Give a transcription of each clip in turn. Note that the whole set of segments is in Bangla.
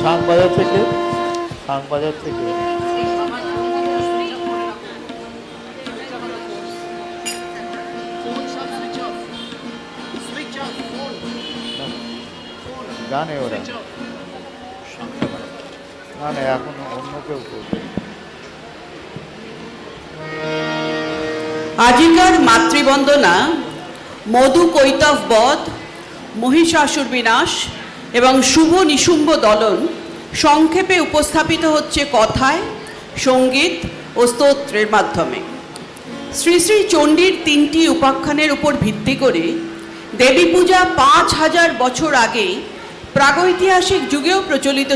শাঁখবাজার থেকে, শাঁখবাজার থেকে। জানে ওরা, না না এখন অন্য কেউ করবে। আজিকার মাতৃবন্দনা, মধু কৈতব বধ, মহিষাসুর বিনাশ এবং শুভ নিশুম্ভ দলন সংক্ষেপে উপস্থাপিত হচ্ছে কথায়, সঙ্গীত ও স্তোত্রের মাধ্যমে। শ্রী শ্রী চণ্ডীর 3টি উপাখ্যানের উপর ভিত্তি করে দেবী পূজা 5000 বছর আগে প্রাগৈতিহাসিক যুগেও প্রচলিত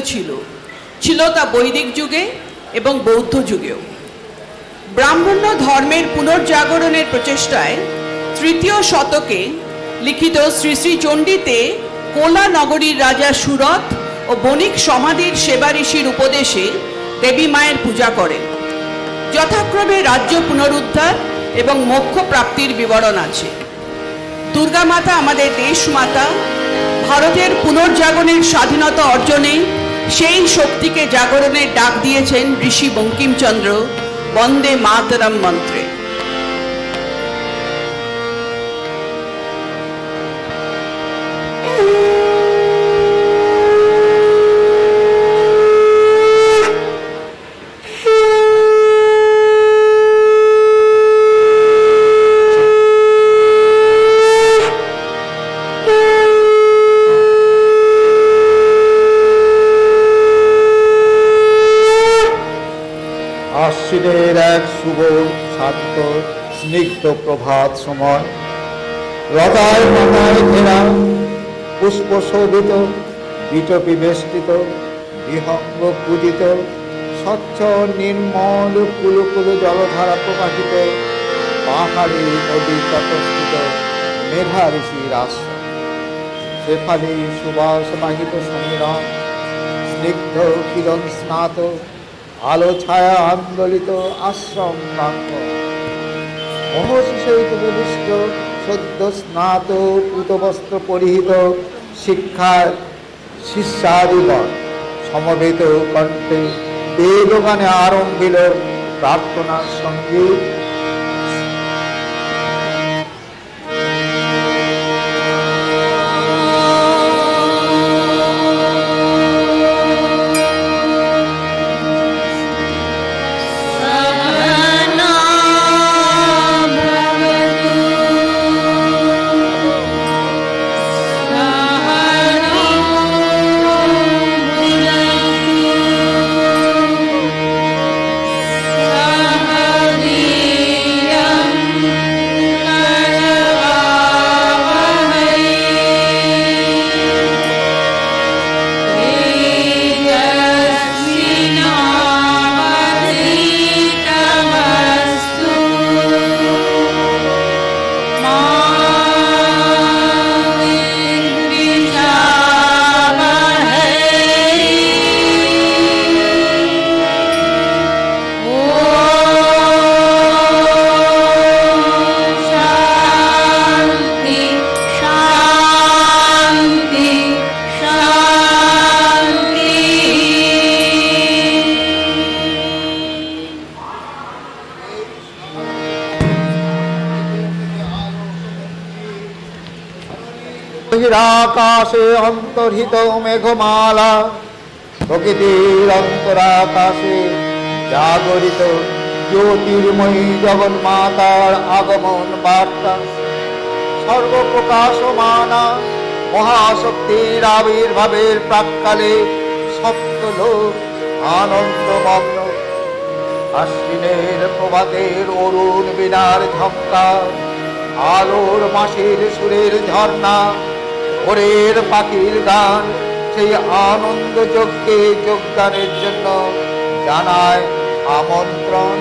ছিল তা বৈদিক যুগে এবং বৌদ্ধ যুগেও। ব্রাহ্মণ্য ধর্মের পুনর্জাগরণের প্রচেষ্টায় 3য় শতকে লিখিত শ্রী শ্রী চণ্ডীতে কোলা নগরীর রাজা সুরত ও বণিক সমাধির সেবা ঋষির উপদেশে দেবী মায়ের পূজা করেন। যথাক্রমে রাজ্য পুনরুদ্ধার এবং মোক্ষ প্রাপ্তির বিবরণ আছে। দুর্গা মাতা আমাদের দেশ মাতা, ভারতের পুনর্জাগরণের স্বাধীনতা অর্জনে সেই শক্তিকে জাগরণের ডাক দিয়েছেন ঋষি বঙ্কিমচন্দ্র বন্দে মাতরম মন্ত্রে। আশ্বিনের এক শুভ শান্ত স্নিগ্ধ প্রভাত সময়, লতায় পাতায় ঘেরা, পুষ্প শোভিত, বিটপি বেষ্টিত, বিহঙ্গ পূজিত, স্বচ্ছ নির্মল কুলুকুলু জলধারা প্রকাশিত, পাহাড়ি নদী তটস্থিত মেঘা ঋষির আশ্রম। শেফালি সুবাস বাহিত সমীরণ, স্নিগ্ধ কিরণ স্নাত, আলো ছায়া আন্দোলিত আশ্রম প্রাঙ্গ। মহর্ষি সহিত প্রবিষ্ট, সদ্য স্নাত পুতবস্ত্র পরিহিত শিক্ষার শিষ্যাদিগণ সমবেত কণ্ঠে বেদগানে আরম্ভিল প্রার্থনার সঙ্গীত। আকাশে অন্তর্হিত মেঘমালা, প্রকৃতির অন্তরাকাশে জাগরিত জ্যোতির্ময়ী জগন্মাতার আগমন বার্তা। সর্বপ্রকাশমানা মহাশক্তির আবির্ভাবের প্রাক্কালে সপ্তলোক আনন্দমগ্ন। আশ্বিনের প্রভাতের অরুণ বীণার ঝঙ্কার, আলোর মাসের সুরের ঝর্ণা, ভোরের পাখির গান সেই আনন্দ যজ্ঞে যোগদানের জন্য জানায় আমন্ত্রণ।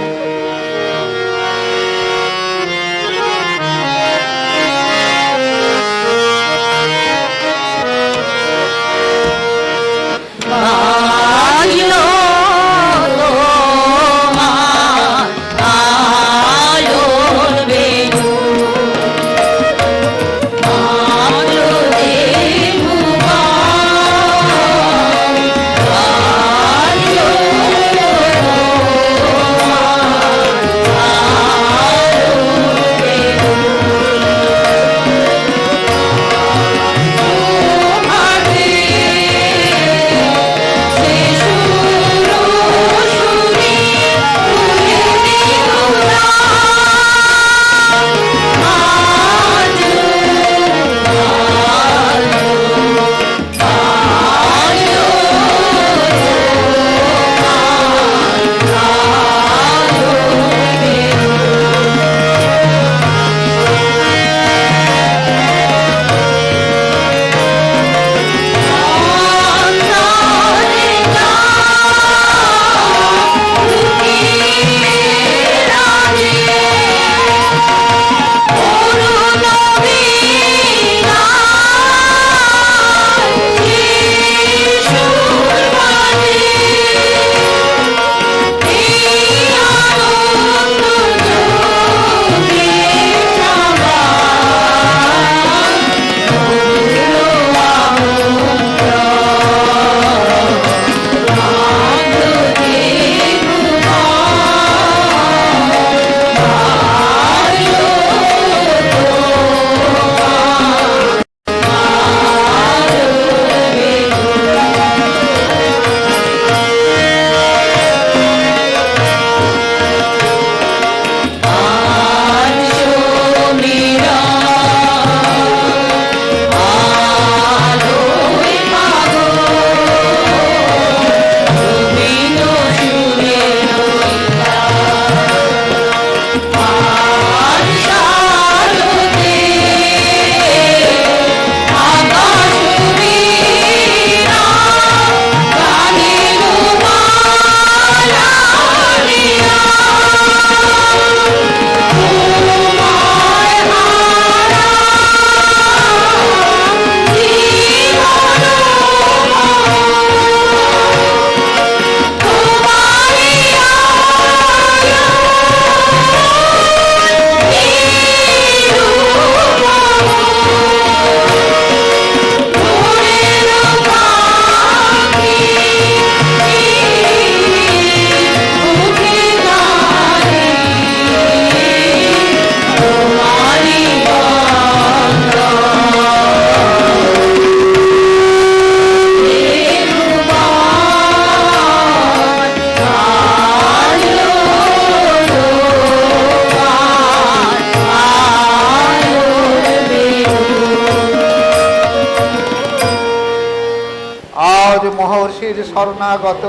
মহর্ষির শরণাগত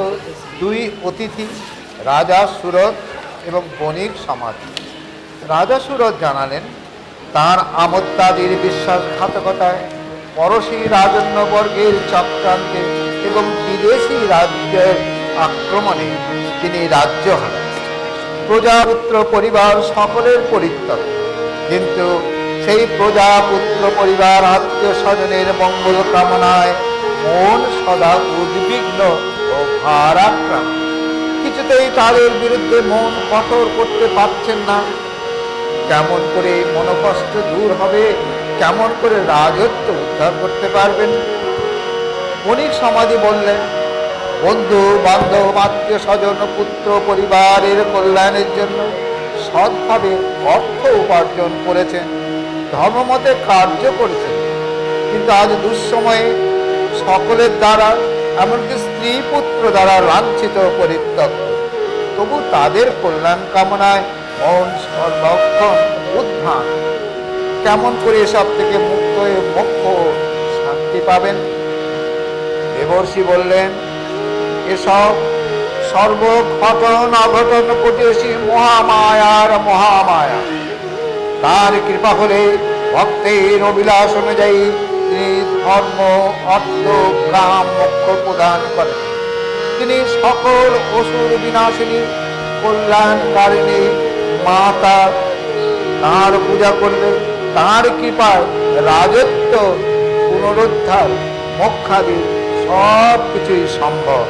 দুই অতিথি রাজা সুরত এবং বণিক সমাজ। রাজা সুরত জানালেন তার আমোত্তাদির বিশ্বাসঘাতকতায়, পরশী রাজন্যবর্গের চক্রান্তে এবং বিদেশি রাজ্যের আক্রমণে তিনি রাজ্য হারান। প্রজাপুত্র পরিবার সকলের পরিত্যাগ, কিন্তু সেই প্রজাপুত্র পরিবার আত্মীয় স্বজনের মঙ্গল কামনায় মন সদা উদ্বিগ্ন ও ভারাক্রান্ত। কিছুতেই তাদের বিরুদ্ধে মন কঠোর করতে পারছেন না। কেমন করে মনোকষ্ট দূর হবে, কেমন করে রাজত্ব উদ্ধার করতে পারবেন? বণিক সমাধি বললেন, বন্ধু বান্ধব আত্মীয় স্বজন পুত্র পরিবারের কল্যাণের জন্য সৎভাবে অর্থ উপার্জন করেছেন, ধর্মমতে কার্য করেছেন, কিন্তু আজ দুঃসময়ে সকলের দ্বারা, এমনকি স্ত্রী পুত্র দ্বারা লাঞ্ছিত পরিত্যক্ত। তবু তাদের কল্যাণ কামনায় মন সর্বক্ষণ উদ্ধার। কেমন করে এসব থেকে মুক্ত হয়ে মোক্ষ শান্তি পাবেন? দেবর্ষি বললেন, এসব সর্বঘটন অঘটন ঘটেছি মহামায়ার মহামায়া। তার কৃপা হলে ভক্তের অভিলাষ অনুযায়ী তিনি ধর্ম, অর্থ, কাম, মোক্ষ প্রদান করেন। তিনি সকল অসুর বিনাশিনী, কল্যাণকারিণী মাতা। তাঁর পূজা করলে তাঁর কৃপায় রাজত্ব, পুনরুদ্ধার, মোক্ষাদি সব কিছুই সম্ভব।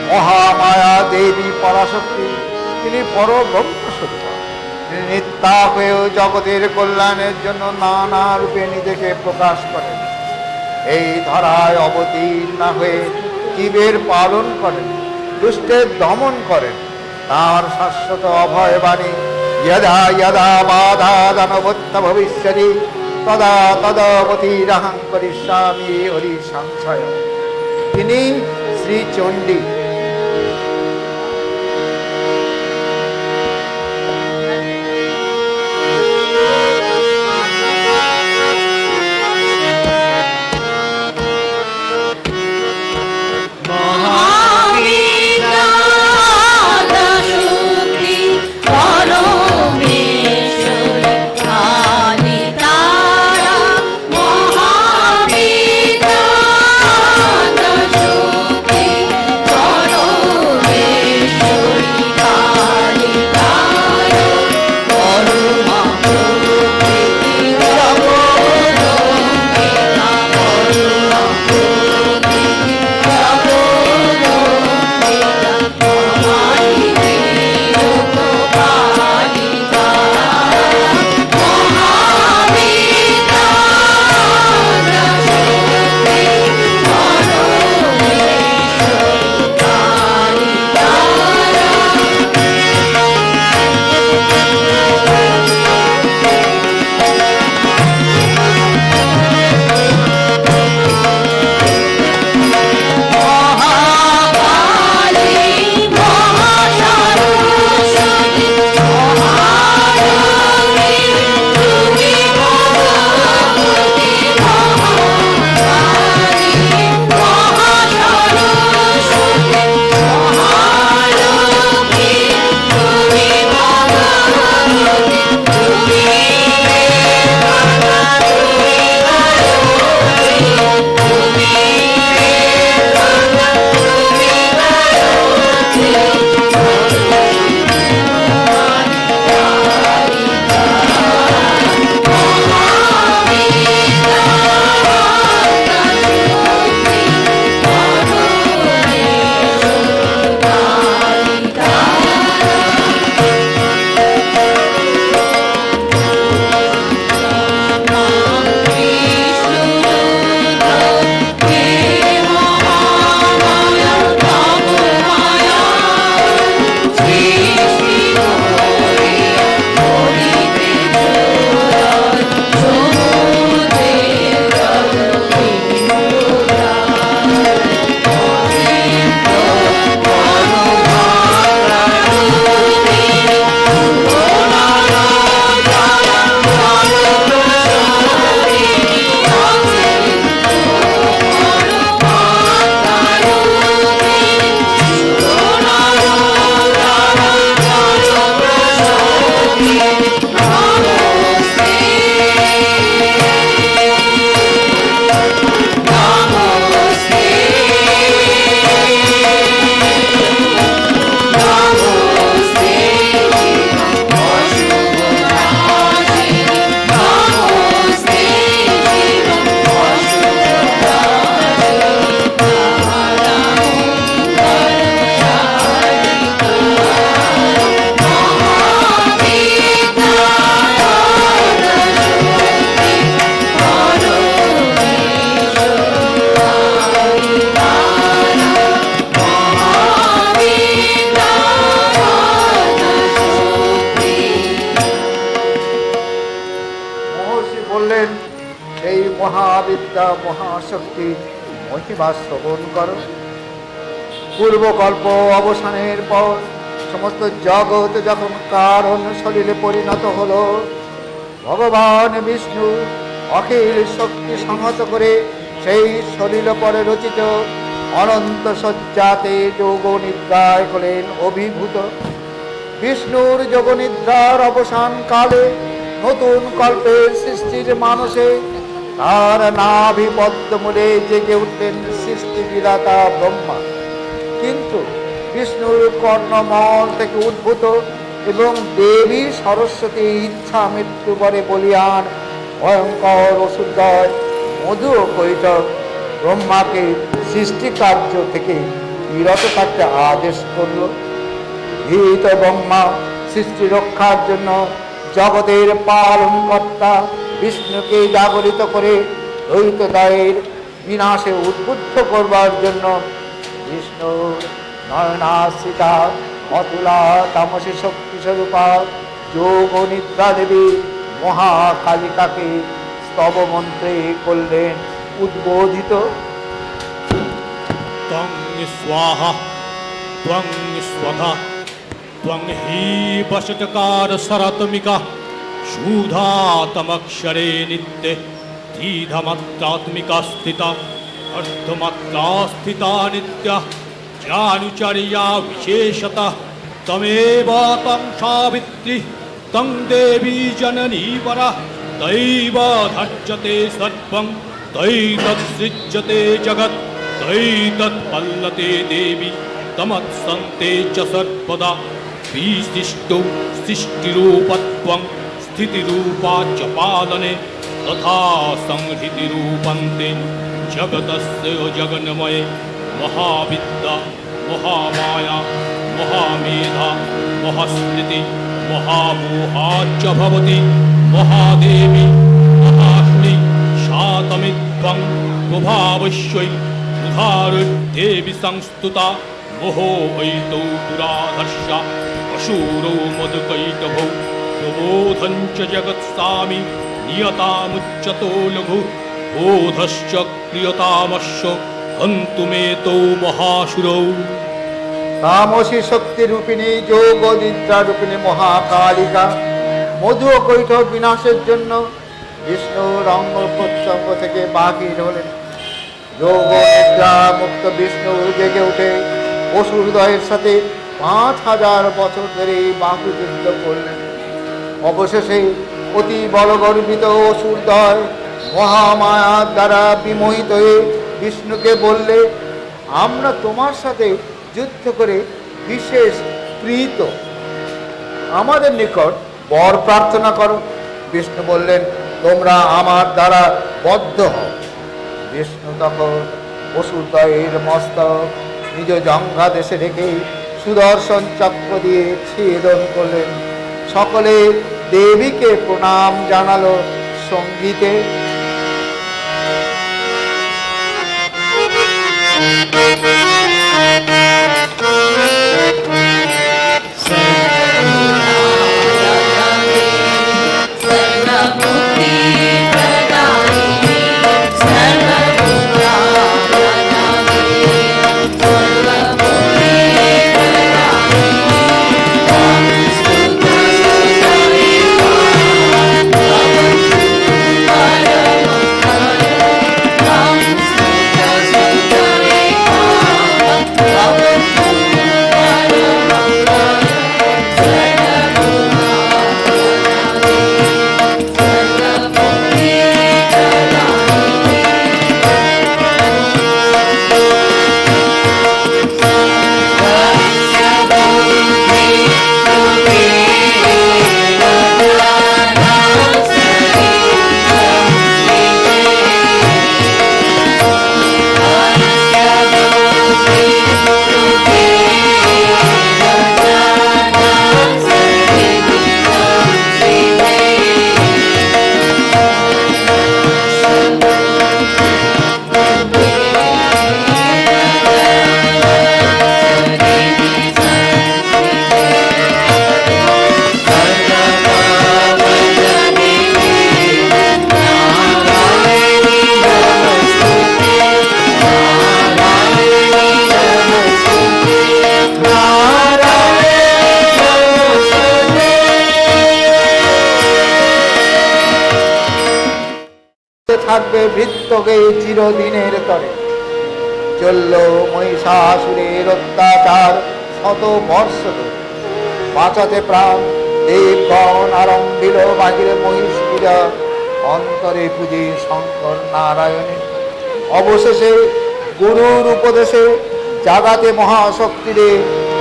মহামায়া দেবী পরাশক্তি, তিনি পরব্রহ্মস্বরূপ। তিনি নিত্যা হয়েও জগতের কল্যাণের জন্য নানা রূপে নিজেকে প্রকাশ করেন। এই ধরায় অবতীর্ণ হয়ে জীবের পালন করেন, দুষ্টের দমন করেন। তার শাশ্বত অভয় বাণী যদা যদা বাধা দানবত্য ভবিষ্যতি তদা তদবতীরহং করিষ্যামি হরি সংশয়। তিনি শ্রী চণ্ডী। মহাবিদ্যা বললেন, এই মহাবিদ্যা মহাশক্তি মহিমা শ্রবণ করো। পূর্বকল্প অবসানের পর সমস্ত জগৎ যখন কারণ শরীরে পরিণত হলো, ভগবান বিষ্ণু অখিল শক্তি সংহত করে সেই শরীর পরে রচিত অনন্ত সজ্জাতে যোগ নিদ্রায় হলেন অভিভূত। বিষ্ণুর যোগনিদ্রার অবসান কালে নতুন কল্পের সৃষ্টির মানসে তার নাভি পদ্মমূলে জেগে উঠলেন সৃষ্টি বিধাতা ব্রহ্মা। কিন্তু বিষ্ণুর কর্ণমল থেকে উদ্ভূত এবং দেবী সরস্বতী ইচ্ছা মৃত্যু পরে বলিয়ান ভয়ঙ্কর অসুরদ্বয় মধু ও কৈটব ব্রহ্মাকে সৃষ্টি কার্য থেকে বিরত থাকতে আদেশ করল। ভীত ব্রহ্মা সৃষ্টি রক্ষার জন্য জগতের পালনকর্তা বিষ্ণুকে জাগরিত করে দ্বৈতদয়ের বিনাশে উদ্বুদ্ধ করবার জন্য বিষ্ণু নয়নাশ্রিতা অতুলা তামসী শক্তি স্বরূপা যোগ নিদ্রা দেবী মহাকালিকাকে স্তব মন্ত্রে করলেন উদ্বোধিত। ত্বং স্বাহা ত্বং স্বধা ত্বং হি বশটকার সরাত্মিকা শুধাতমক্ষরে নিত্যে ত্রিধমাত্রাত্মিকা স্থিতা অর্ধমাত্রা স্থিতা নিত্যা জানুচর্যা বিশেষতঃ তমেব ত্বং সাবিত্রী ত্বং দেবী জননী পরা তৈব ধর্যতে সর্বং তৈতৎসৃজ্যতে জগৎ তৈতৎপল্লতে দেবী তমৎসন্তে চ সর্বদা বিশিষ্টৌ সৃষ্টিরূপত্বং স্থিতিরূপা চ পালনে তথা সংহৃতিরূপন্তে জগতস্য জগন্ময়ে মহাবিদ্যা মহামায়া মহামেধা মহাস্মৃতি মহামোহা চ ভবতি মহাদেবী মহাশ্রী সাতমিত্বং প্রভাবস্যৈ উদারদেবী সংস্তুতা মোহো ঐতৌ দুরাধর্ষা অসুরৌ মধুকৈটভৌ প্রবোধং চ জগৎসামি নিয়তামুচ্যতো লঘু বোধশ্চ ক্রিয়তামস্য হন্তুমেতৌ মহাসুরৌ। তামসী শক্তি রূপিণী যোগ নিদ্রা রূপিণী মহাকালিকা মধু ও কৈঠব বিনাশের জন্য বিষ্ণুর অঙ্গ প্রত্যঙ্গ থেকে বাহির হলেন। যোগ নিদ্রা মুক্ত বিষ্ণু জেগে উঠে অসুরদ্বয়ের সাথে 5000 বছর ধরে বাহুযুদ্ধ করলেন। অবশেষে অতি বলগর্বিত অসুরদ্বয় মহামায়ার দ্বারা বিমোহিত হয়ে বিষ্ণুকে বললে, আমরা তোমার সাথে যুদ্ধ করে বিশেষ প্রীত, আমাদের নিকট বর প্রার্থনা করো। বিষ্ণু বললেন, তোমরা আমার দ্বারা বদ্ধ হও। বিষ্ণু তখন অসুরদ্বয়ের মস্তক নিজ জঙ্ঘা দেশে রেখে সুদর্শন চক্র দিয়ে ছেদন করলেন। সকলে দেবীকে প্রণাম জানালো সঙ্গীতে। থাকবে বৃত্তকে চিরদিনের তরে। চলল মহিষাসুরের অত্যাচার শত বর্ষ ধরে, বাঁচাতে প্রাণ দেবগণ আরম্ভিল বাহিরে মহিষ পূজা, অন্তরে পুজে শঙ্কর নারায়ণে। অবশেষে গুরুর উপদেশে জাগাতে মহাশক্তিরে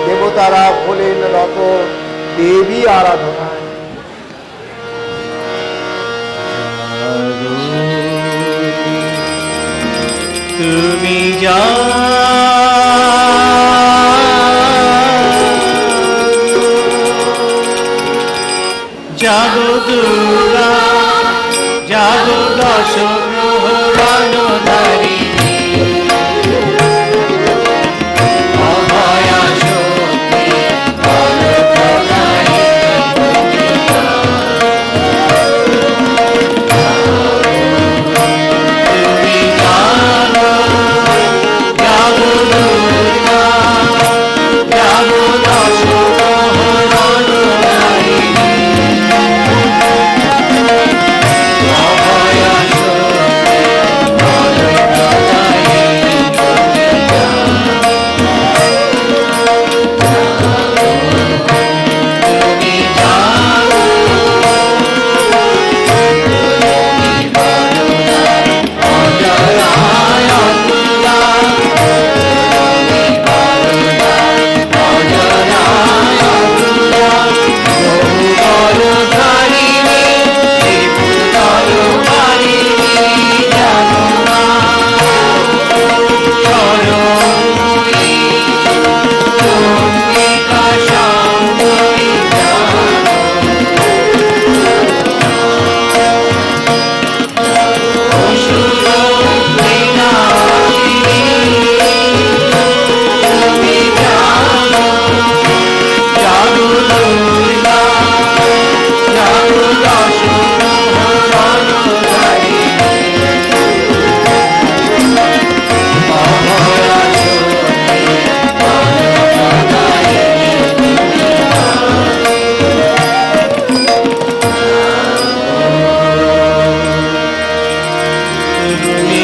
দেবতারা হলেন রত দেবী আরাধনায়। তুমি যা জাগো দুর্গা, জাগো দশ প্রহরণধারী, অভয়া শক্তি বলপ্রদায়িনী। তুমি জাগো, জাগো দুর্গা, জাগো দশ প্রহরণধারী, অভয়া শক্তি বলপ্রদায়িনী। তুমি জাগো, অজরায় অতুলা, অজরায় অতুলা, বহুবলধারিণী, ত্রিপুরধারিণী, জাগো মা, শরণময়ী, চণ্ডিকা শাম্ভবী, জাগো। অসুর বিনাশিনী, তুমি জাগো, জাগো দুর্গা, জাগো দশ প্রহরণধারী, অভয়া শক্তি বলপ্রদায়িনী। তুমি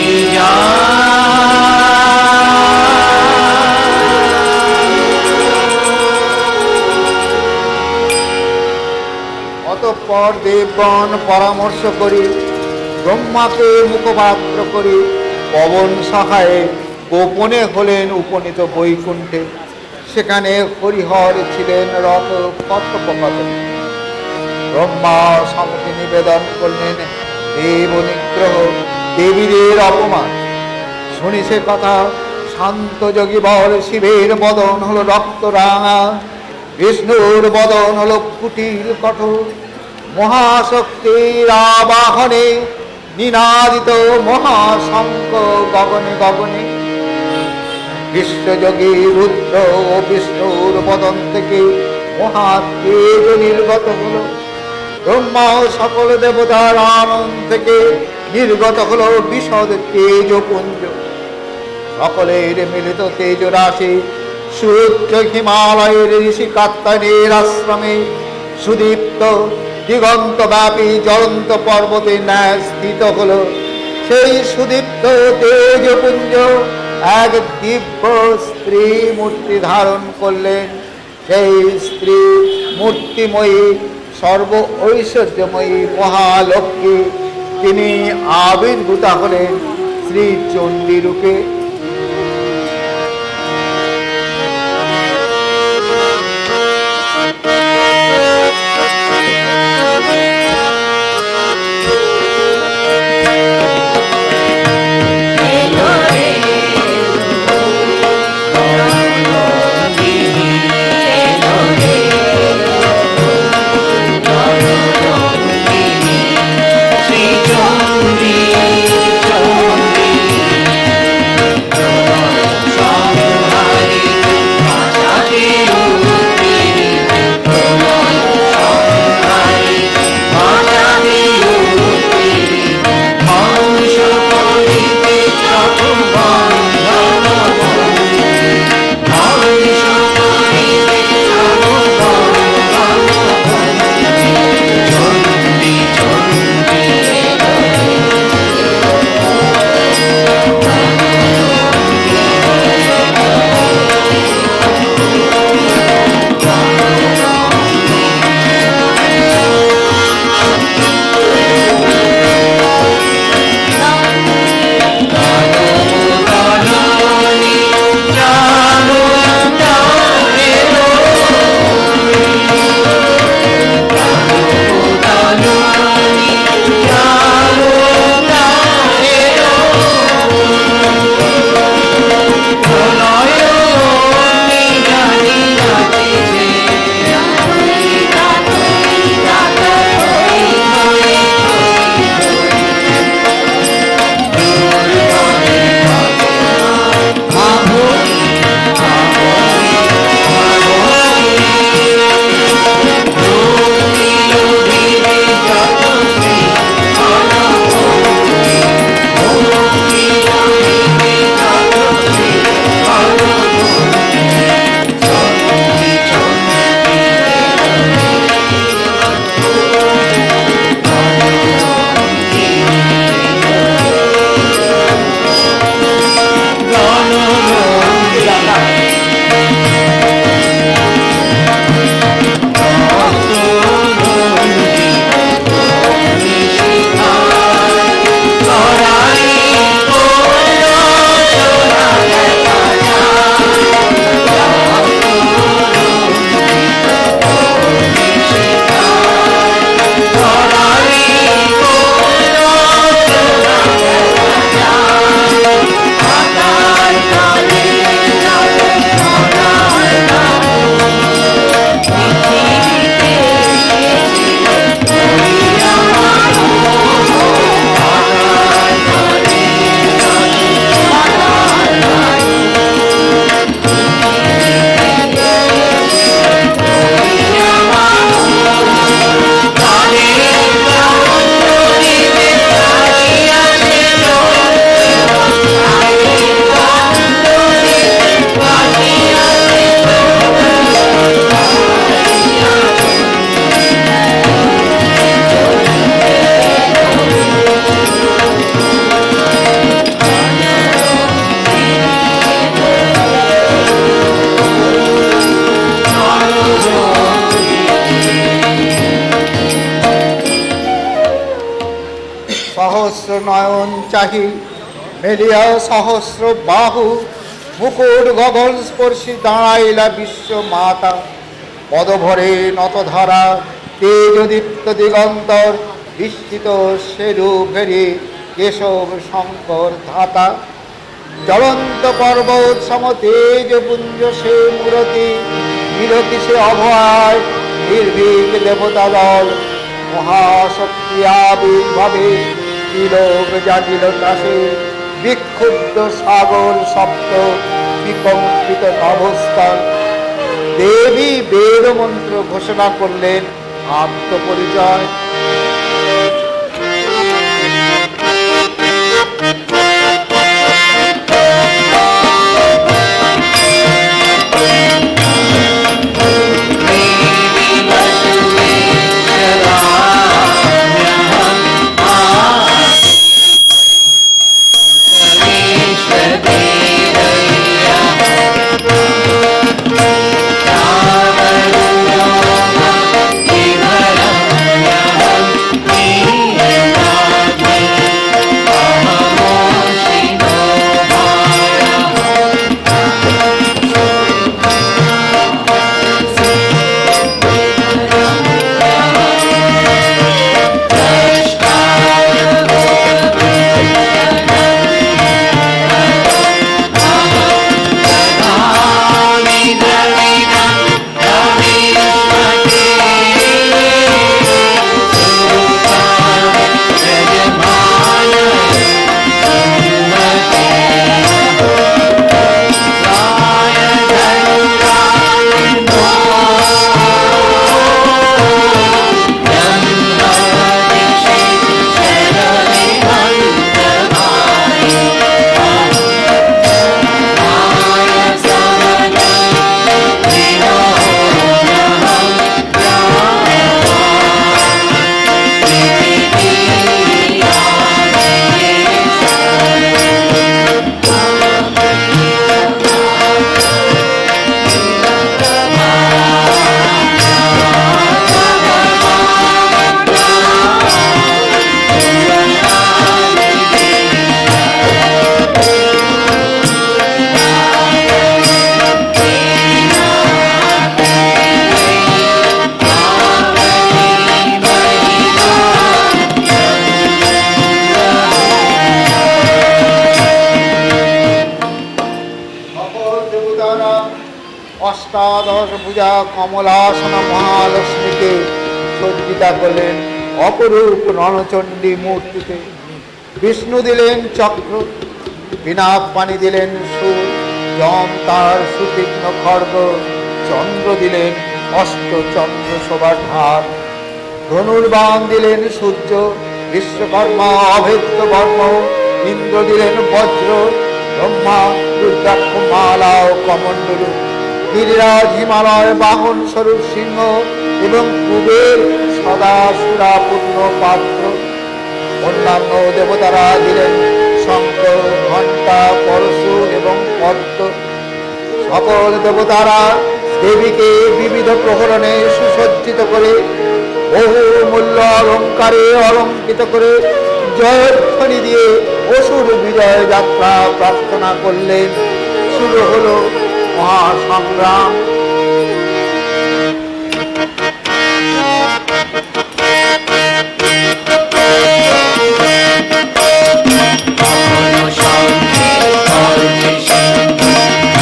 অতঃপর দেবগণ পরামর্শ করি ব্রহ্মাকে মুখপাত্র করি পবন সহায়ে গোপনে হলেন উপনীত বৈকুণ্ঠে। সেখানে হরিহর ছিলেন রত কথোপকথনে। ব্রহ্মা সমকে নিবেদন করলেন দেব নিগ্রহ, দেবীদের অপমান। শুনি সে কথা শান্ত যোগী বর, শিবের বদন হলো রক্ত রাঙা, বিষ্ণুর বদন হলো কুটিল কঠোর। মহাশক্তির আবাহনে নিনাদিত মহাশঙ্খ গগনে গগনে। বিশ্বযোগী রুদ্র ও বিষ্ণুর বদন থেকে মহাতেজ নির্গত হলো। ব্রহ্মা ও সকল দেবতার আনন্দ থেকে নির্গত হলো বিশদ তেজপুঞ্জ। সকলের মিলিত তেজ রাশি সূর্য হিমালয়ের ঋষি কাত্তায়নের আশ্রমে সুদীপ্ত দিগন্ত ব্যাপী জ্বলন্ত পর্বতে ন্যায় স্থিত হলো। সেই সুদীপ্ত তেজপুঞ্জ এক দিব্য স্ত্রী মূর্তি ধারণ করলেন। সেই স্ত্রী মূর্তিময়ী সর্ব ঐশ্বর্যময়ী মহালক্ষ্মী। তিনি আবির্ভূতা হলেন শ্রী চণ্ডী রূপে। শ্রী চণ্ডী, চণ্ডী নয়ন চাহি মেলিয়া সহস্র বাহু মুকুট গগন স্পর্শী দাঁড়াইলা বিশ্ব মাতা পদভরে নতধারা তেজদীপ্ত দিগন্তর বিস্তৃত সেরু ফেরি কেশব শঙ্কর ধাতা জ্বলন্ত পর্বত সম তেজ পুঞ্জ সে মূরতি বিরতি সে অভয় নির্ভীক দেবতা দল মহাশক্তি আবির্ভাবে তিলক জাগিল তাসে বিক্ষুব্ধ সাগর সপ্ত বিকম্পিত নভস্থল দেবী বেদ মন্ত্র ঘোষণা করলেন আত্মপরিচয়। অষ্টাদশ ভুজা কমলাসন মহালক্ষ্মীকে সজ্জিতা করলেন অপরূপ রণচণ্ডী মূর্তিতে। বিষ্ণু দিলেন চক্র, বিনাক পানি দিলেন সুর, যম তার সুতীক্ষ্ণ খড়গ, চন্দ্র দিলেন অষ্টচন্দ্র শোভার ঢাক, ধনুর্বাণ দিলেন সূর্য, বিশ্বকর্মা অভেদ্য বর্ম, ইন্দ্র দিলেন বজ্র, ব্রহ্মা রুদ্রাক্ষ মালা ও কমণ্ডলু, গিরিরাজ হিমালয় বাহন স্বরূপ সিংহ এবং কুবের সদা সুরাপূর্ণ পাত্র। অন্যান্য দেবতারা দিলেন শঙ্খ, ঘণ্টা, পরশু এবং পদ্ম। সকল দেবতারা দেবীকে বিবিধ প্রহরণে সুসজ্জিত করে বহু মূল্য অলঙ্কারে অলঙ্কৃত করে জয়ধ্বনি দিয়ে অসুর বিজয় যাত্রা প্রার্থনা করলেন। শুরু হলো মহাসংগ্রাম।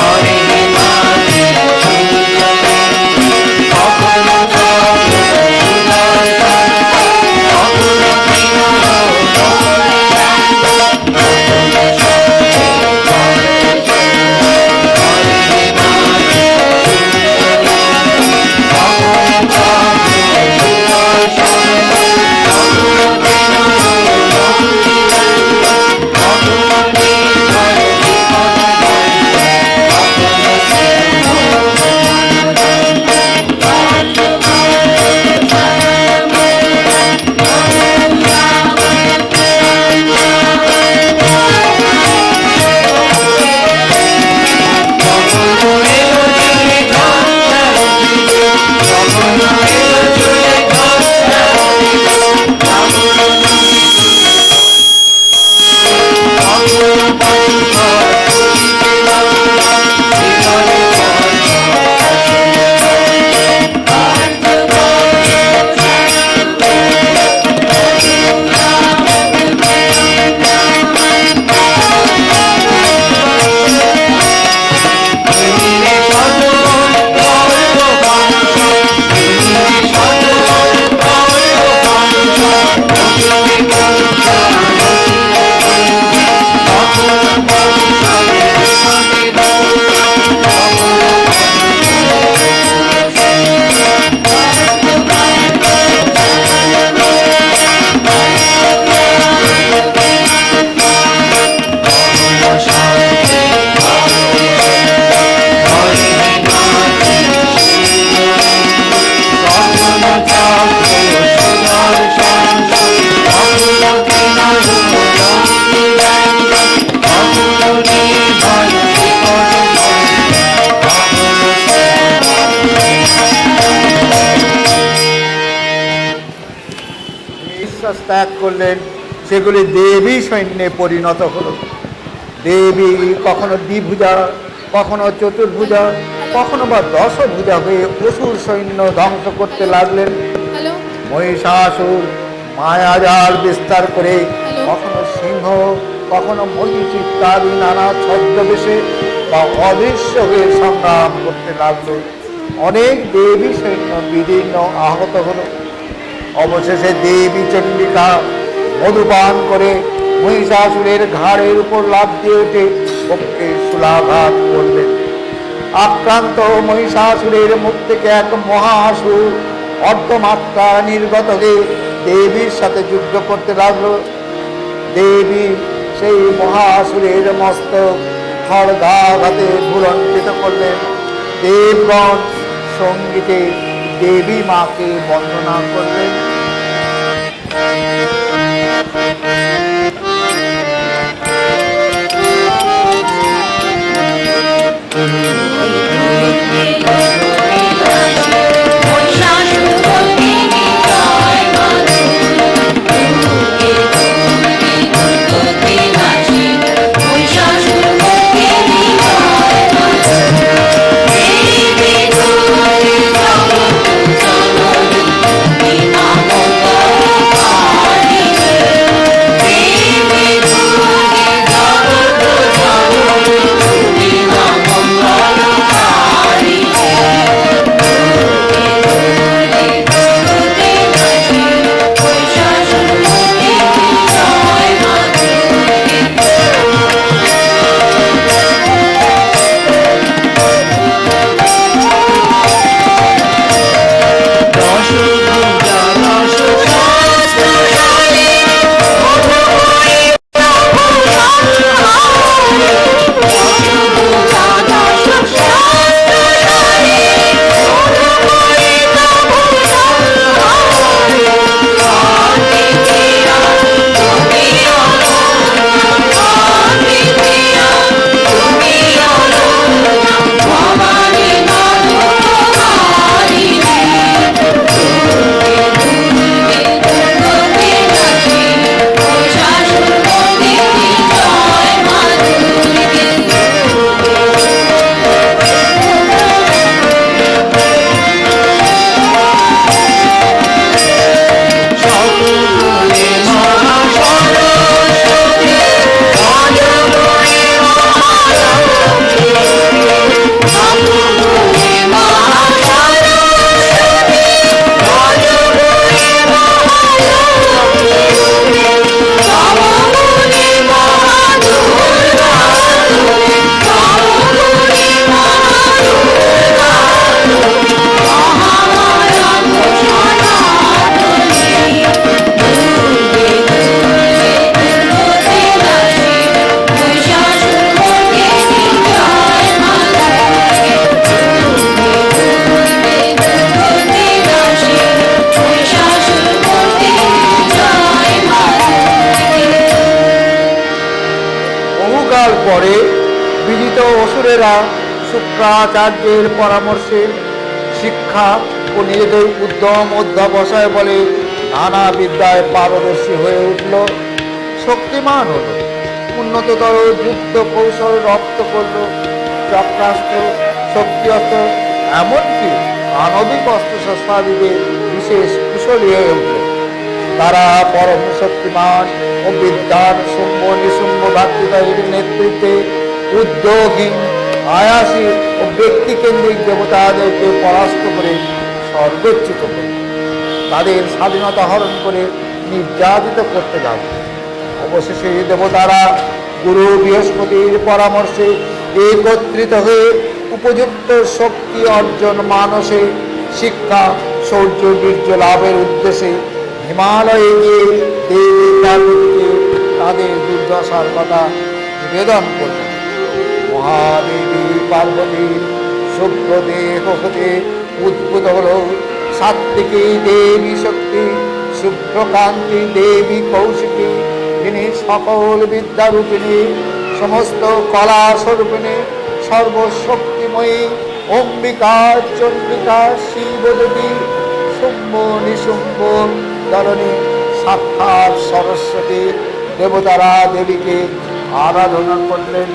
Hare ত্যাগ করলেন, সেগুলি দেবী সৈন্যে পরিণত হলো। দেবী কখনো দ্বিভুজা, কখনো চতুর্ভুজা, কখনো বা দশভুজা হয়ে অসুর সৈন্য ধ্বংস করতে লাগলেন। হ্যালো মহিষাসুর মায়াজাল বিস্তার করে হ্যালো। কখনো সিংহ, কখনো মহিষ ইত্যাদি নানা ছদ্মবেশে বা অদৃশ্য হয়ে সংগ্রাম করতে লাগলো। অনেক দেবী সৈন্য বিদীর্ণ আহত হলো। অবশেষে দেবী চণ্ডিকা মধুপান করে মহিষাসুরের ঘাড়ের উপর লাফ দিয়ে উঠে ওকে শূলাঘাত করলেন। আক্রান্ত মহিষাসুরের মুখ থেকে এক মহাসুর অর্ধমাত্রা নির্গত হয়ে দেবীর সাথে যুদ্ধ করতে লাগলো। দেবী সেই মহাসুরের মস্তক খড়গাঘাতে ভুলণ্ঠিত করলেন। দেবগণ সঙ্গীতে দেবী মাকে বন্দনা করলেন। পরে বিজিত অসুরেরা শুক্রাচার্যের পরামর্শে শিক্ষা ও নিজেদের উদ্যম অধ্যাবসায় বলে নানা বিদ্যায় পারদর্শী হয়ে উঠল, শক্তিমান হল, উন্নততর যুদ্ধ কৌশল রপ্ত করল, চক্রাস্ত্র, শক্তি অস্ত্র, এমনকি আণবিক অস্ত্রশস্ত্রাদিতে বিশেষ কুশলী হয়ে উঠল। তারা পরম শক্তিমান ও বিদ্যান শুম্ভ নিশুম্ভ ভ্রাতৃদ্বয়ের নেতৃত্বে উদ্যোগী, আয়াসী ও ব্যক্তিকেন্দ্রিক দেবতাদেরকে পরাস্ত করে সর্বোচ্চিত করে তাদের স্বাধীনতা হরণ করে নির্যাতিত করতে লাগল। অবশেষে দেবতারা গুরু বৃহস্পতির পরামর্শে একত্রিত হয়ে উপযুক্ত শক্তি অর্জন মানসে শিক্ষা, শৌর্য, বীর্য লাভের উদ্দেশ্যে হিমালয়ে গিয়ে দেবী পার্বতীকে তাদের দুর্দশার কথা নিবেদন করলেন। মহাদেবী পার্বতীর শুভ্র দেহ হতে উদ্ভূত হল সাত্ত্বিকী দেবী শক্তি, শুভ্রকান্তি দেবী কৌশিকী, যিনি সকল বিদ্যারূপিণী, সমস্ত কলা স্বরূপিণী, সর্বশক্তিময়ী অম্বিকা, চণ্ডিকা, শিবদেবী, শুম্ভ নিশুম্ভ ধরণী সাক্ষাৎ সরস্বতী দেবতারা দেবীকে আরাধনা করলেন।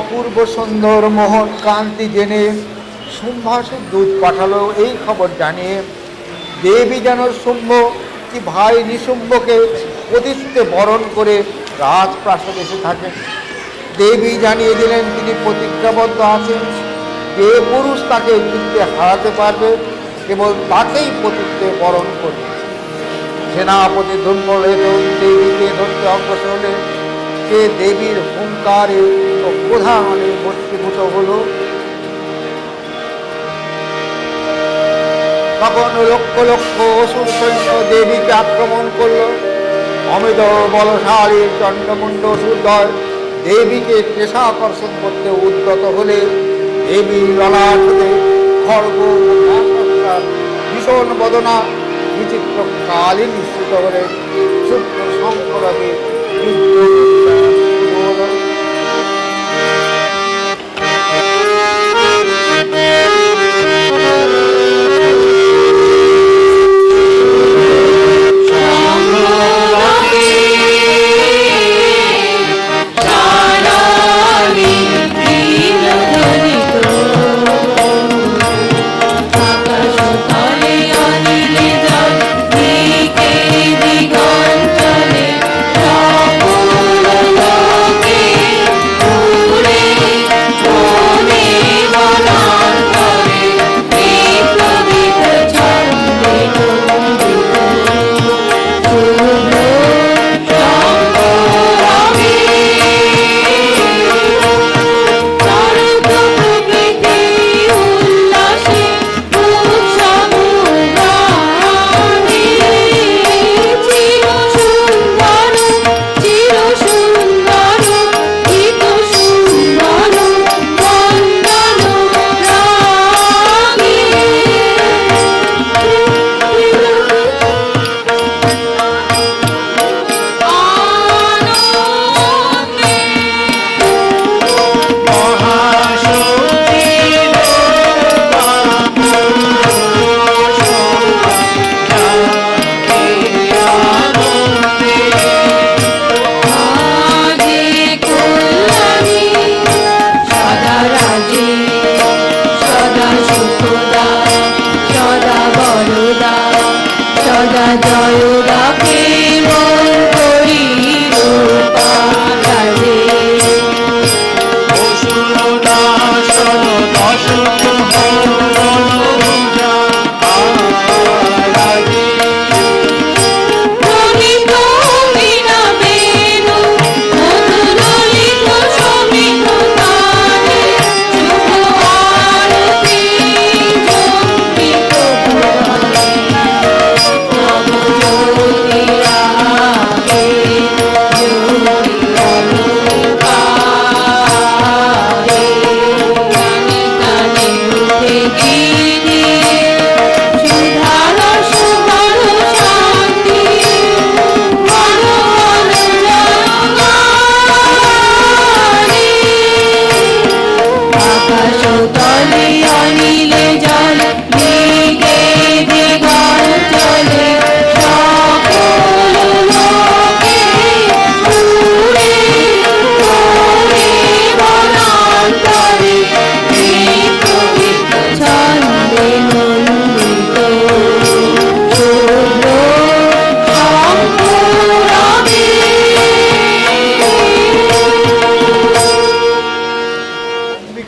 অপূর্ব সুন্দর মোহন কান্তি জেনে শুম্ভাসুর দূত পাঠালো এই খবর জানিয়ে দেবী যেন শুম্ভ কি ভাই নিশুম্ভকে অতিথিতে বরণ করে রাজপ্রাসাদে এসে থাকেন। দেবী জানিয়ে দিলেন তিনি প্রতিজ্ঞাবদ্ধ আছেন, যে পুরুষ তাকে যুদ্ধে হারাতে পারবে কেবল তাকেই পতিত্বে বরণ করবে। সেনাপতি দুর্বলেত দেবীকে ধরতে অগ্রসর হলে সে দেবীর হুঙ্কারে ও প্রধানে ভর্তিভূত হল। তখন লক্ষ লক্ষ অসুর সৈন্য দেবীকে আক্রমণ করল। অমিত বলশালী চণ্ডমুণ্ড অসুরদ্বয় দেবীকে পেশাকর্ষণ করতে উদ্যত হলে দেবী ললাটে খড়গ ভীষণ বদনা বিচিত্র কালী নিশ্চিত হলে শুক্র শঙ্করকে দিগঞ্চলে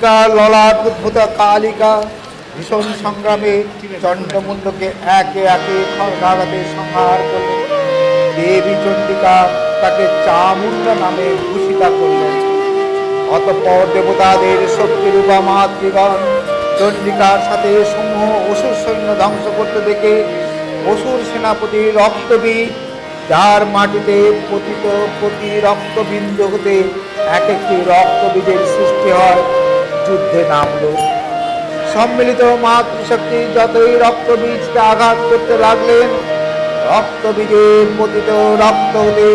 চণ্ডিকার ললাট উদ্ভূতা কালিকা ভীষণ সংগ্রামে চণ্ডমুণ্ডকে একে একে খড়গাঘাতে সংহার করলেন। দেবী চণ্ডিকা তাকে চামুণ্ডা নামে ভূষিতা করলেন। অতঃপর দেবতাদের শক্তিরূপা মাতৃগণ চণ্ডিকার সাথে সমূহ অসুর সৈন্য ধ্বংস করতে দেখে অসুর সেনাপতি রক্তবীজ, যার মাটিতে পতিত প্রতি রক্তবিন্দু হতে এক একটি রক্তবীজের সৃষ্টি হয়, যুদ্ধে নামল। সম্মিলিত মাতৃশক্তি যতই রক্তবীজকে আঘাত করতে লাগলেন, রক্তবীজে পতিত রক্ত হতে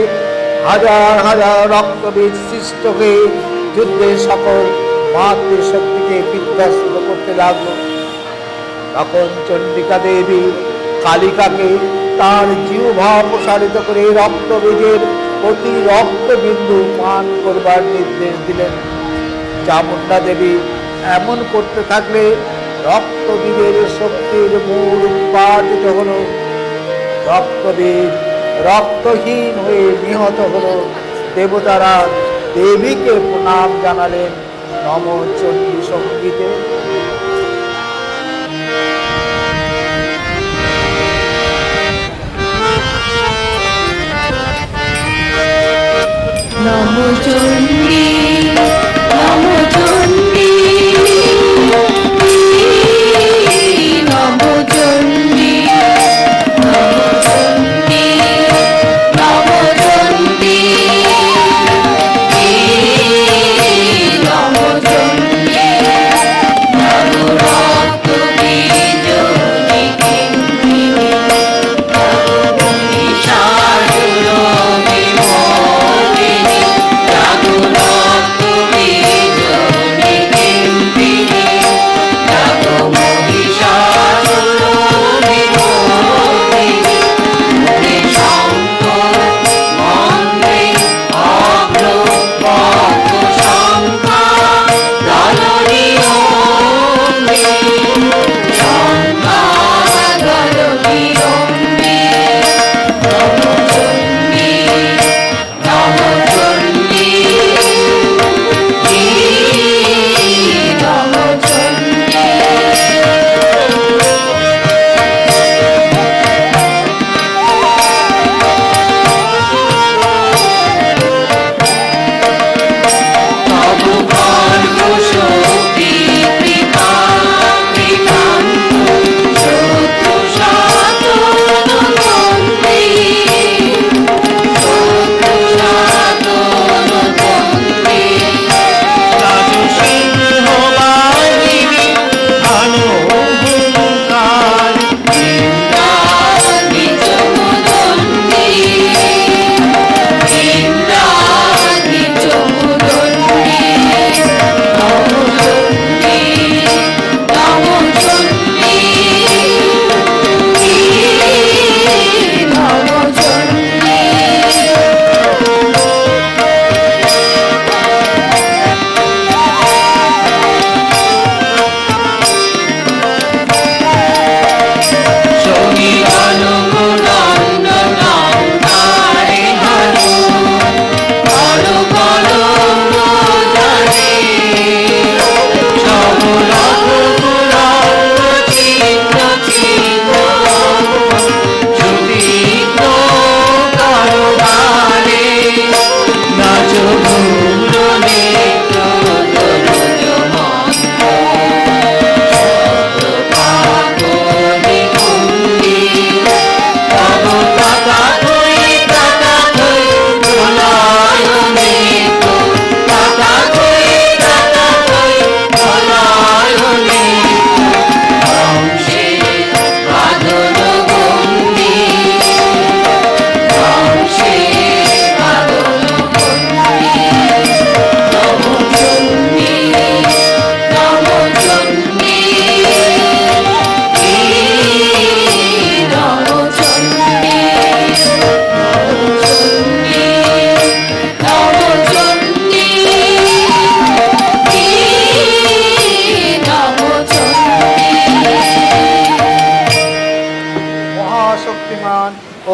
হাজার হাজার রক্তবীজ সৃষ্ট হয়ে যুদ্ধে সকল মাতৃশক্তিকে বিধ্বস্ত করতে লাগলো। তখন চণ্ডিকা দেবী কালিকাকে তার জিহ্বা প্রসারিত করে রক্তবীজের প্রতি রক্তবিন্দু পান করবার নির্দেশ দিলেন। চামুণ্ডা দেবী এমন করতে থাকলে রক্তবীজের শক্তির মূল উৎপাদিত হল। রক্তবীজ রক্তহীন হয়ে নিহত হল। দেবতারা দেবীকে প্রণাম জানালেন নম চণ্ডী সঙ্গীতে। নম চণ্ডী নম চণ্ডী নম চণ্ডী নম চণ্ডী নম চণ্ডী নম চণ্ডী নম রক্ত বীজ নিখিন্দিনী নম নিশাচর বিমোহিনী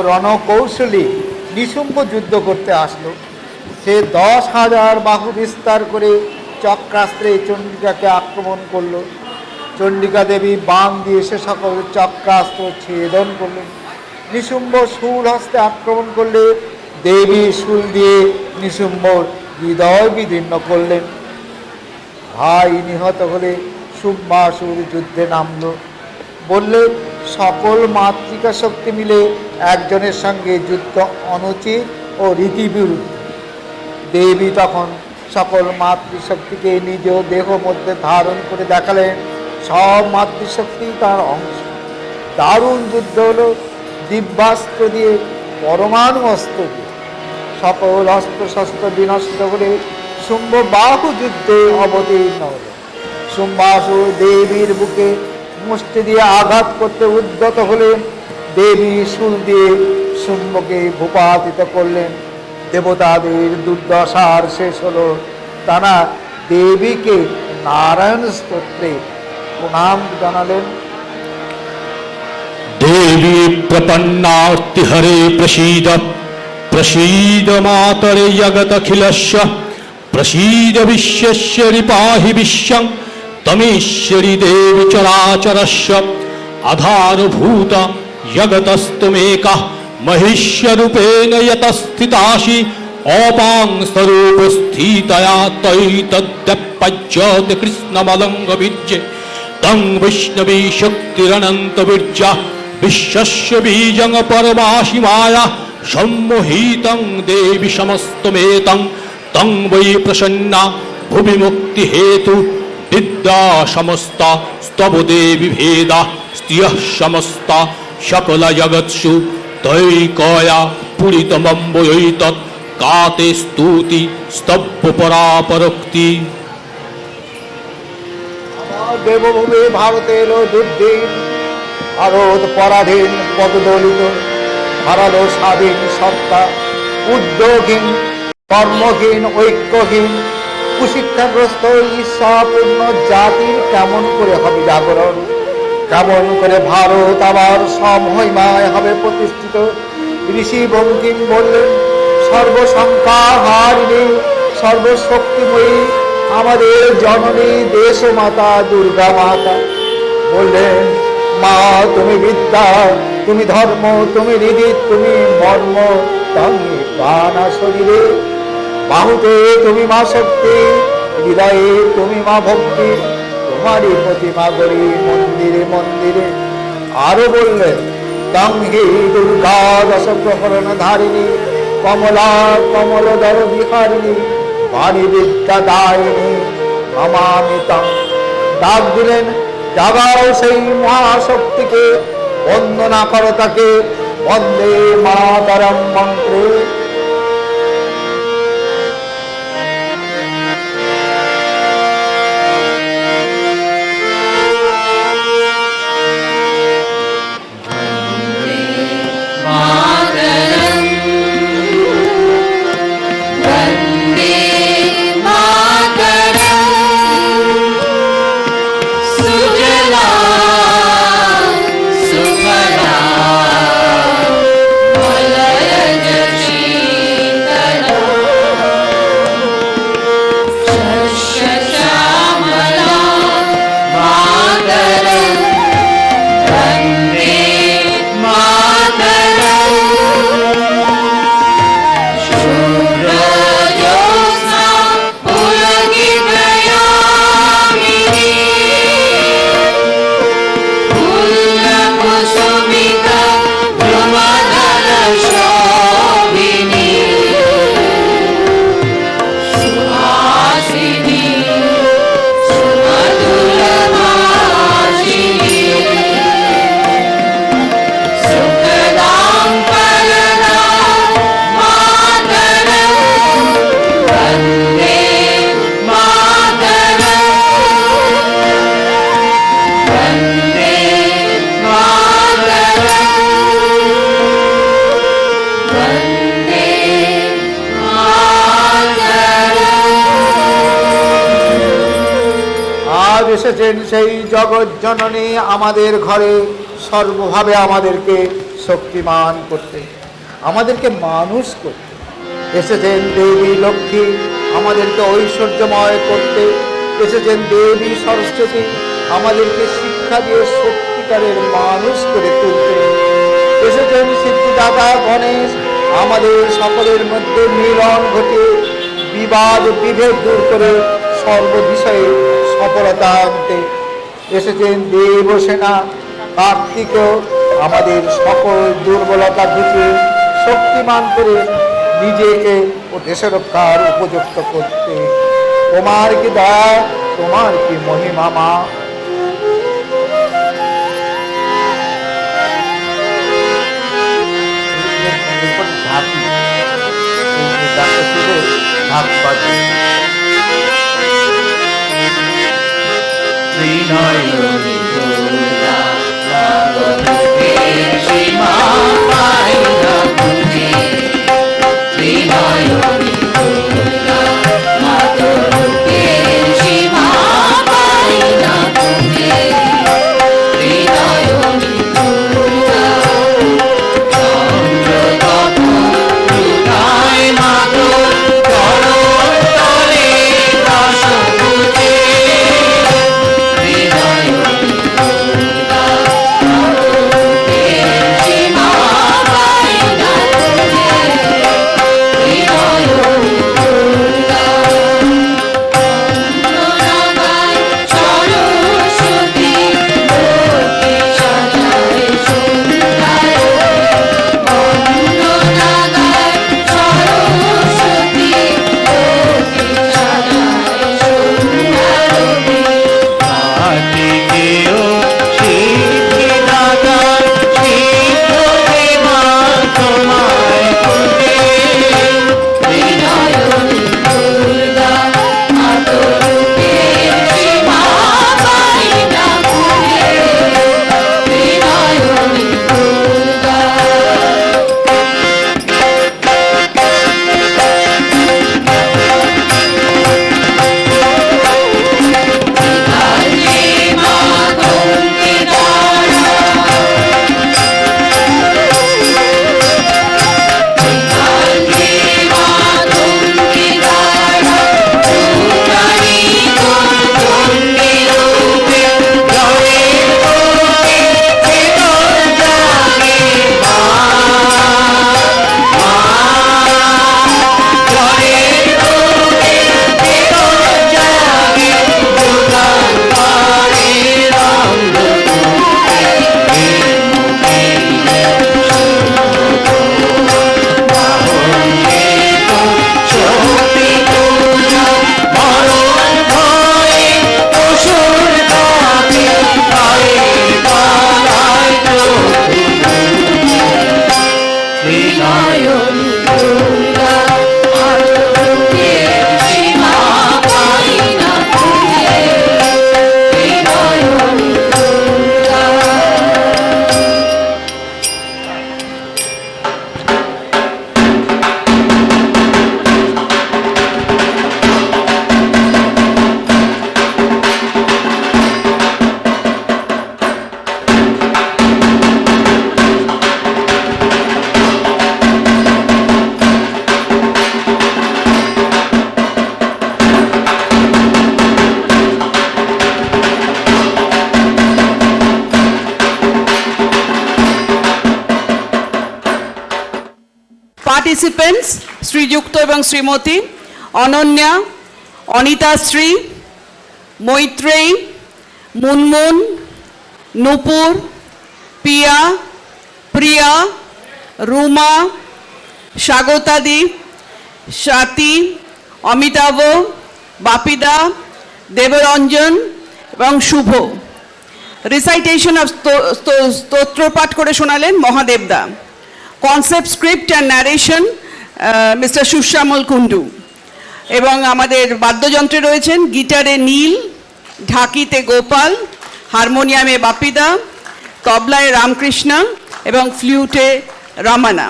রণকৌশলী নিশুম্ভ যুদ্ধ করতে আসলো। সে 10,000 বাহু বিস্তার করে চক্রাস্ত্রে চণ্ডিকাকে আক্রমণ করলো। চণ্ডিকা দেবী বাণ দিয়ে সে সকল চক্রাস্ত্র ছেদন করলেন। নিশুম্ভ শূল হস্তে আক্রমণ করলে দেবী শূল দিয়ে নিশুম্ভর হৃদয় বিদীর্ণ করলেন। ভাই নিহত হলে শুম্বাসুর যুদ্ধে নামলো। বললে সকল মাতৃকা শক্তি মিলে একজনের সঙ্গে যুদ্ধ অনুচিত ও রীতিবিরুদ্ধ। দেবী তখন সকল মাতৃশক্তিকে নিজ দেহ মধ্যে ধারণ করে দেখালেন সব মাতৃশক্তি তার অংশ। দারুণ যুদ্ধ হলো দিব্যাস্ত্র দিয়ে, পরমাণু অস্ত্র দিয়ে। সকল অস্ত্রশস্ত্র বিনষ্ট করে শুম্ভ বাহু যুদ্ধে অবতীর্ণ হল। শুম্বাসুর দেবীর বুকে মুষ্টি দিয়ে আঘাত করতে উদ্যত হলেন। দেবী শূল দিয়ে শুম্ভকে ভূপাতিত করলেন। দেবতাদের দুর্দশার শেষ হলো। তারা দেবীকে নারায়ণ স্তোত্রে প্রণাম জানালেন। देवी प्रपन्नार्तिहरे प्रसीद प्रसीद मातरे जगदखिलस्य प्रसीद विश्वस्य रिपाहि विश्वं तमेश्वरि देवि चराचरस्य आधारभूत जगतस्तमेकः महिष्यरूपेण यतस्थितासि औपांस्तरूपस्थितया तयि तद्यपज्यते कृष्णमलङ्गविद्ये तं वैष्णवी शक्तिरनन्तवीर्या विश्वस्य बीजं परमासि माया सम्मोहितं देवि समस्तमेतं तं वै प्रसन्ना भुवि मुक्तिहेतु विद्या समस्ता स्तव देवि भेदा स्त्रियः समस्ता सकल जगत्सु तैकया पूरितमम्बयैतत् काते स्तुति स्तब्ध परापरोक्ति। দেবভূমি ভারতের দুর্দিন, ভারত পরাধীন পদদলিত, হারালো স্বাধীন সত্তা। উদ্যোগহীন, কর্মহীন, ঐক্যহীন, কুশিক্ষাগ্রস্ত ঈর্ষাপূর্ণ জাতির কেমন করে হবে জাগরণ? কেমন করে ভারত আবার সমহিমায় হবে প্রতিষ্ঠিত? ঋষি বঙ্কিম বললেন, সর্বসংখ্যা হারিণী সর্বশক্তিময়ী আমাদের জননী দেশ মাতা দুর্গা মাতা। বললেন, মা তুমি বিদ্যা, তুমি ধর্ম, তুমি নিধি, তুমি মর্ম, তুমি প্রাণা শরীরে। বাহুতে তুমি মা শক্তি, হৃদয়ে তুমি মা ভক্তি, তোমারই প্রতিমা গড়ি মন্দিরে মন্দিরে। আরো বললেন, তং হি দুর্গা দশ প্রহরণ ধারিণী, কমলা কমলদর বিহারিণী, বাণী বিদ্যা দায়িনী নমামি তং। ডাক দিলেন, জাগাও সেই মহাশক্তিকে, বন্দনা করো তাকে, বন্দে মাতরম মন্ত্রে। मातरं वन्दे मातरं सुजला सुफला मलयज शीतला शस्यश्यामला मातरं वन्दे मातरं शुभ्रज्योत्स्ना पुलकितयामिनी फुल्लकुसुमिता द्रुमदलशोभिनी सुहासिनी सुमधुरभाषिणी सुखदां परदां मातरं वन्दे मातरं वन्दे मातरं वन्दे मातरम्। আজ এসেছেন সেই জগৎ জননী আমাদের ঘরে, সর্বভাবে আমাদেরকে শক্তিমান করতে, আমাদেরকে মানুষ করতে। এসেছেন দেবী লক্ষ্মী আমাদেরকে ঐশ্বর্যময় করতে এসেছেন দেবী সরস্বতী, আমাদেরকে শিক্ষা দিয়ে সত্যিকারের মানুষ করে তুলতে এসেছেন সিদ্ধিদাতা গণেশ, আমাদের সকলের মধ্যে মিলন ঘটিয়ে বিবাদ বিভেদ দূর করে সর্ববিষয়ে সফলতা আনতে এসেছেন দেবসেনা কার্তিকেয়, আমাদের সকল দুর্বলতা ঘুচিয়ে শক্তিমান করে নিজেকে ও দেশের রক্ষার উপযুক্ত করতে। তোমার কি দয়া, তোমার কি মহিমা মা। ত্রিনয়নী দুর্গা নবরূপের সীমা পাই না খুঁজে। ত্রিনয়নী দুর্গা নবরূপের সীমা পাই না খুঁজে। ত্রিনয়নী দুর্গা চন্দ্র তখন লুটায় মাগো চরণ তলে দশভুজে। পার্টিসিপেন্টস শ্রীযুক্ত এবং শ্রীমতী অনন্যা, অনিতাশ্রী, মৈত্রেয়ী, মুনমুন, নূপুর, পিয়া, প্রিয়া, রুমা, স্বাগতাদি, স্বাতি, অমিতাভ, বাপিদা, দেবরঞ্জন এবং শুভ। রিসাইটেশন অফ স্তোত্র পাঠ করে শোনালেন মহাদেবদা। Concept script and narration mister Sushyamal Kundu. এবং আমাদের বাদ্যযন্ত্রে রয়েছেন গিটারে নীল, ঢাকিতে গোপাল, হারমোনিয়ামে বাপিদা, তবলায় রামকৃষ্ণ এবং ফ্লুটে রমনা।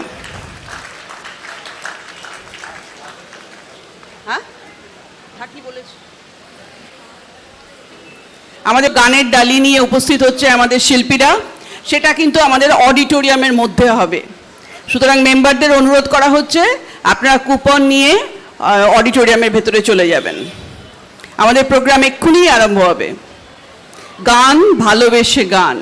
হ্যাঁ, ঢাকি বলেছি। আমাদের গানের ডালি নিয়ে উপস্থিত হচ্ছে আমাদের শিল্পীরা, সেটা কিন্তু আমাদের অডিটোরিয়ামের মধ্যে হবে। সুতরাং মেম্বারদের অনুরোধ করা হচ্ছে আপনারা কুপন নিয়ে অডিটোরিয়ামের ভেতরে চলে যাবেন। আমাদের প্রোগ্রাম এক্ষুনি আরম্ভ হবে। গান, ভালোবেসে গান।